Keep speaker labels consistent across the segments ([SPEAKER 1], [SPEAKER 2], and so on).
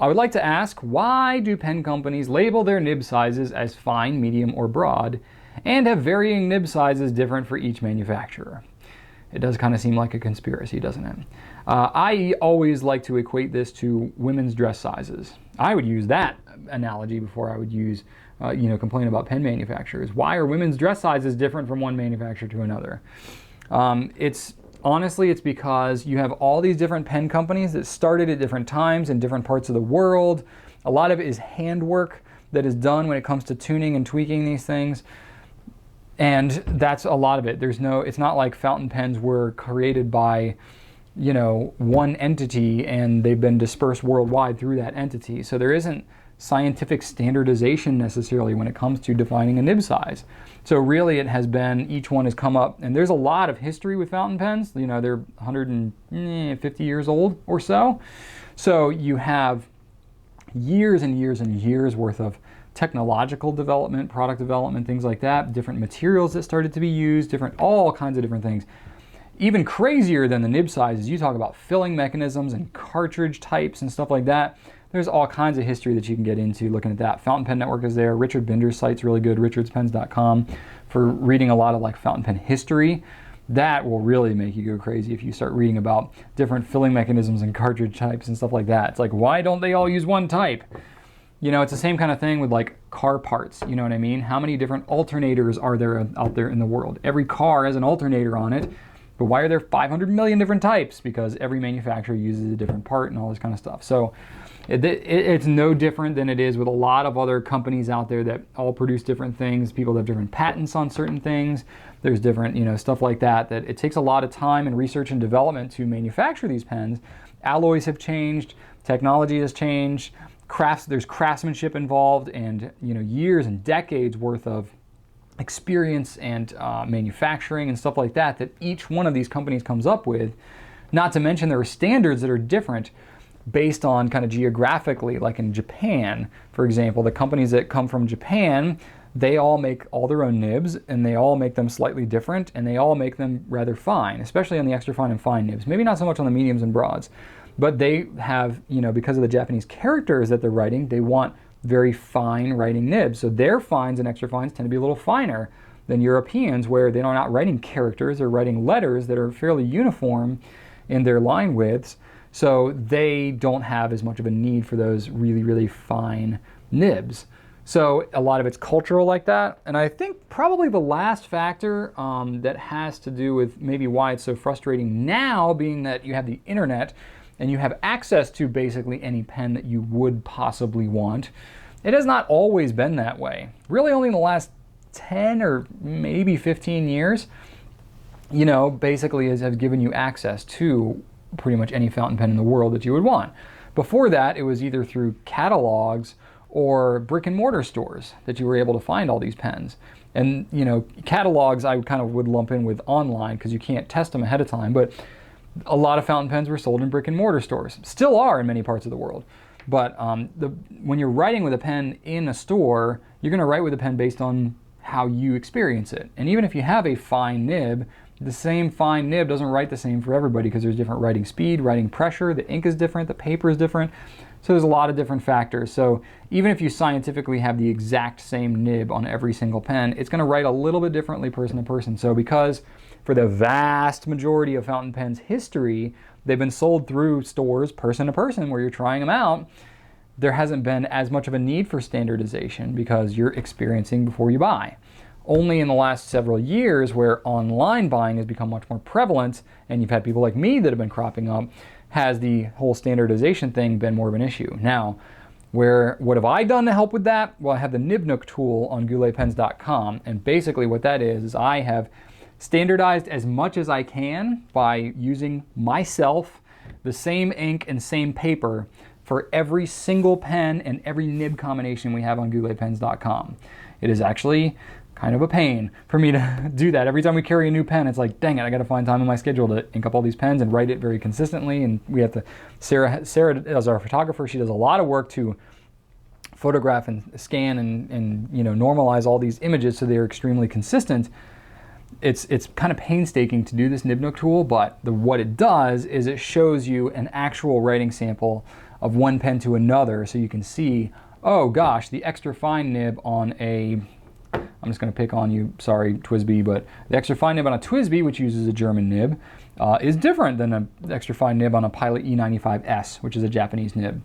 [SPEAKER 1] I would like to ask, why do pen companies label their nib sizes as fine, medium, or broad, and have varying nib sizes different for each manufacturer? It does kind of seem like a conspiracy, doesn't it? I always like to equate this to women's dress sizes. I would use that analogy before I would use, complain about pen manufacturers. Why are women's dress sizes different from one manufacturer to another? Honestly, it's because you have all these different pen companies that started at different times in different parts of the world. A lot of it is handwork that is done when it comes to tuning and tweaking these things. And that's a lot of it. It's not like fountain pens were created by, one entity and they've been dispersed worldwide through that entity. So there isn't scientific standardization necessarily when it comes to defining a nib size. So really it has been, each one has come up, and there's a lot of history with fountain pens. They're 150 years old or so. So you have years and years and years worth of technological development, product development, things like that, different materials that started to be used, all kinds of different things. Even crazier than the nib sizes, you talk about filling mechanisms and cartridge types and stuff like that. There's all kinds of history that you can get into looking at that. Fountain Pen Network is there. Richard Binder's site's really good, richardspens.com, for reading a lot of fountain pen history. That will really make you go crazy if you start reading about different filling mechanisms and cartridge types and stuff like that. It's like, why don't they all use one type? It's the same kind of thing with car parts, you know what I mean? How many different alternators are there out there in the world? Every car has an alternator on it, but why are there 500 million different types? Because every manufacturer uses a different part and all this kind of stuff. So it's no different than it is with a lot of other companies out there that all produce different things. People have different patents on certain things. There's different, stuff like that it takes a lot of time and research and development to manufacture these pens. Alloys have changed, technology has changed, there's craftsmanship involved, and years and decades worth of experience and manufacturing and stuff like that each one of these companies comes up with. Not to mention there are standards that are different based on kind of geographically, like in Japan, for example. The companies that come from Japan, they all make all their own nibs, and they all make them slightly different, and they all make them rather fine, especially on the extra fine and fine nibs. Maybe not so much on the mediums and broads, but they have, because of the Japanese characters that they're writing, they want very fine writing nibs. So their fines and extra fines tend to be a little finer than Europeans, where they're not writing characters, they're writing letters that are fairly uniform in their line widths. So they don't have as much of a need for those really, really fine nibs. So a lot of it's cultural like that. And I think probably the last factor that has to do with maybe why it's so frustrating now, being that you have the internet and you have access to basically any pen that you would possibly want. It has not always been that way. Really only in the last 10 or maybe 15 years, basically have given you access to pretty much any fountain pen in the world that you would want. Before that, it was either through catalogs or brick and mortar stores that you were able to find all these pens. And, catalogs I kind of would lump in with online because you can't test them ahead of time, but a lot of fountain pens were sold in brick and mortar stores. Still are in many parts of the world. But when you're writing with a pen in a store, you're going to write with a pen based on how you experience it. And even if you have a fine nib, the same fine nib doesn't write the same for everybody because there's different writing speed, writing pressure, the ink is different, the paper is different. So there's a lot of different factors. So even if you scientifically have the exact same nib on every single pen, it's going to write a little bit differently person to person. So because for the vast majority of fountain pens history, they've been sold through stores person to person where you're trying them out, there hasn't been as much of a need for standardization because you're experiencing before you buy. Only in the last several years, where online buying has become much more prevalent, and you've had people like me that have been cropping up, has the whole standardization thing been more of an issue. Now, what have I done to help with that? Well, I have the Nib Nook tool on gouletpens.com, and basically what that is I have standardized as much as I can by using myself the same ink and same paper for every single pen and every nib combination we have on gouletpens.com. It is actually kind of a pain for me to do that. Every time we carry a new pen, it's like, dang it, I got to find time in my schedule to ink up all these pens and write it very consistently. And we have to, Sarah as our photographer, she does a lot of work to photograph and scan and normalize all these images so they're extremely consistent. It's kind of painstaking to do this Nib Nook tool, but what it does is it shows you an actual writing sample of one pen to another, so you can see, oh gosh, the extra fine nib on a, I'm just going to pick on you, sorry, TWSBI, but the extra fine nib on a TWSBI, which uses a German nib, is different than the extra fine nib on a Pilot E95S, which is a Japanese nib.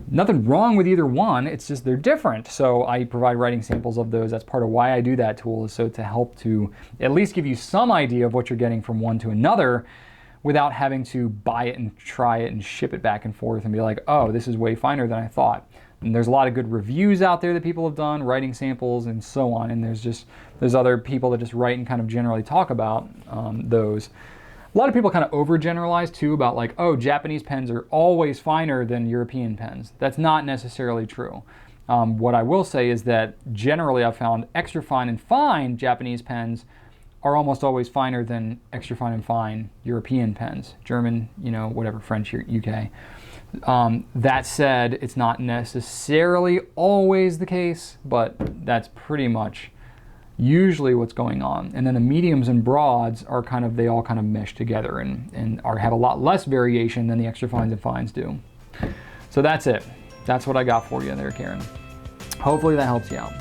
[SPEAKER 1] Nothing wrong with either one, it's just they're different. So I provide writing samples of those. That's part of why I do that tool, is so to help to at least give you some idea of what you're getting from one to another without having to buy it and try it and ship it back and forth and be like, oh, this is way finer than I thought. And there's a lot of good reviews out there that people have done, writing samples and so on. And there's other people that just write and kind of generally talk about those. A lot of people kind of overgeneralize too about like, oh, Japanese pens are always finer than European pens. That's not necessarily true. What I will say is that generally I've found extra fine and fine Japanese pens are almost always finer than extra fine and fine European pens. German, you know, whatever, French, UK. That said, it's not necessarily always the case, but that's pretty much usually what's going on. And then the mediums and broads are kind of, they all kind of mesh together and have a lot less variation than the extra fines and fines do. So that's it. That's what I got for you there, Karen. Hopefully that helps you out.